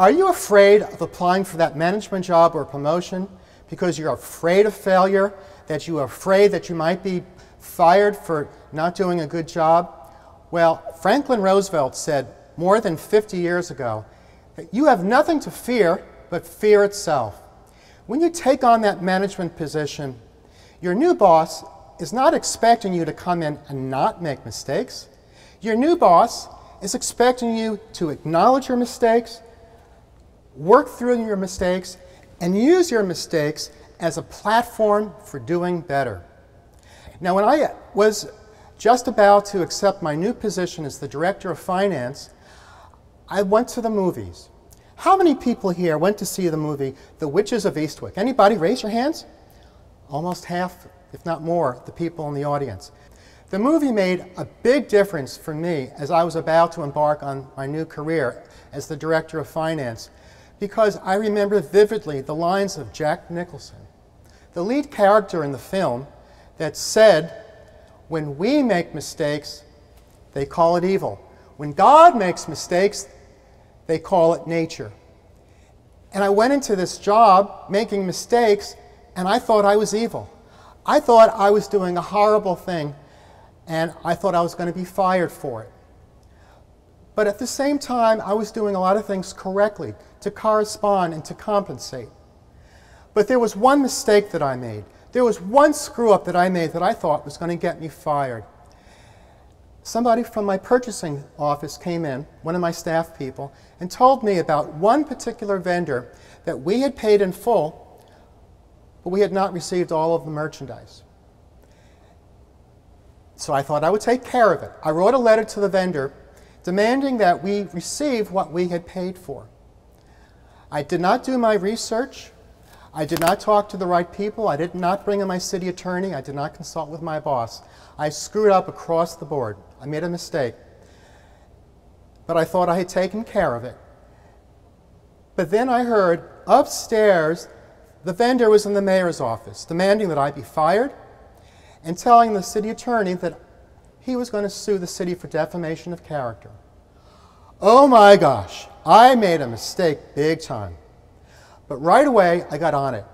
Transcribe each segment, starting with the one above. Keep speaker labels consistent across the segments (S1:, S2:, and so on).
S1: Are you afraid of applying for that management job or promotion because you're afraid of failure, that you are afraid that you might be fired for not doing a good job? Well, Franklin Roosevelt said more than 50 years ago that you have nothing to fear but fear itself. When you take on that management position, your new boss is not expecting you to come in and not make mistakes. Your new boss is expecting you to acknowledge your mistakes, work through your mistakes, and use your mistakes as a platform for doing better. Now, when I was just about to accept my new position as the Director of Finance, I went to the movies. How many people here went to see the movie The Witches of Eastwick? Anybody? Raise your hands. Almost half, if not more, the people in the audience. The movie made a big difference for me as I was about to embark on my new career as the Director of Finance, because I remember vividly the lines of Jack Nicholson, the lead character in the film, that said, "When we make mistakes, they call it evil. When God makes mistakes, they call it nature." And I went into this job making mistakes, and I thought I was evil. I thought I was doing a horrible thing, and I thought I was going to be fired for it. But at the same time, I was doing a lot of things correctly to correspond and to compensate. But there was one mistake that I made. There was one screw-up that I made that I thought was going to get me fired. Somebody from my purchasing office came in, one of my staff people, and told me about one particular vendor that we had paid in full, but we had not received all of the merchandise. So I thought I would take care of it. I wrote a letter to the vendor demanding that we receive what we had paid for. I did not do my research. I did not talk to the right people. I did not bring in my city attorney. I did not consult with my boss. I screwed up across the board. I made a mistake. But I thought I had taken care of it. But then I heard upstairs the vendor was in the mayor's office demanding that I be fired and telling the city attorney that he was going to sue the city for defamation of character. Oh my gosh, I made a mistake big time. But right away, I got on it.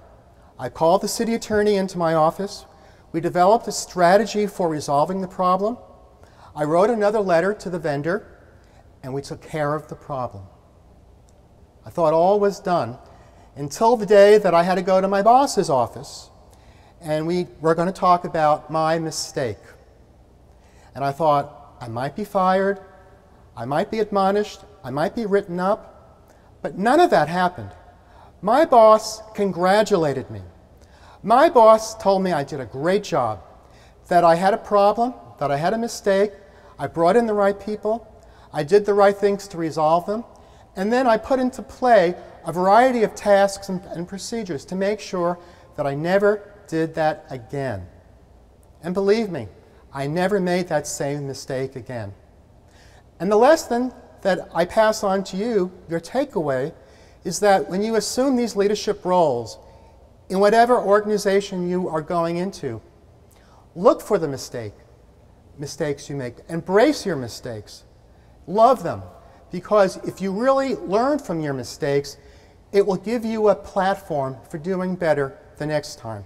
S1: I called the city attorney into my office. We developed a strategy for resolving the problem. I wrote another letter to the vendor, and we took care of the problem. I thought all was done until the day that I had to go to my boss's office, and we were going to talk about my mistake. And I thought, I might be fired, I might be admonished, I might be written up, but none of that happened. My boss congratulated me. My boss told me I did a great job, that I had a problem, that I had a mistake, I brought in the right people, I did the right things to resolve them, and then I put into play a variety of tasks and procedures to make sure that I never did that again. And believe me, I never made that same mistake again. And the lesson that I pass on to you, your takeaway, is that when you assume these leadership roles, in whatever organization you are going into, look for the mistakes you make. Embrace your mistakes. Love them. Because if you really learn from your mistakes, it will give you a platform for doing better the next time.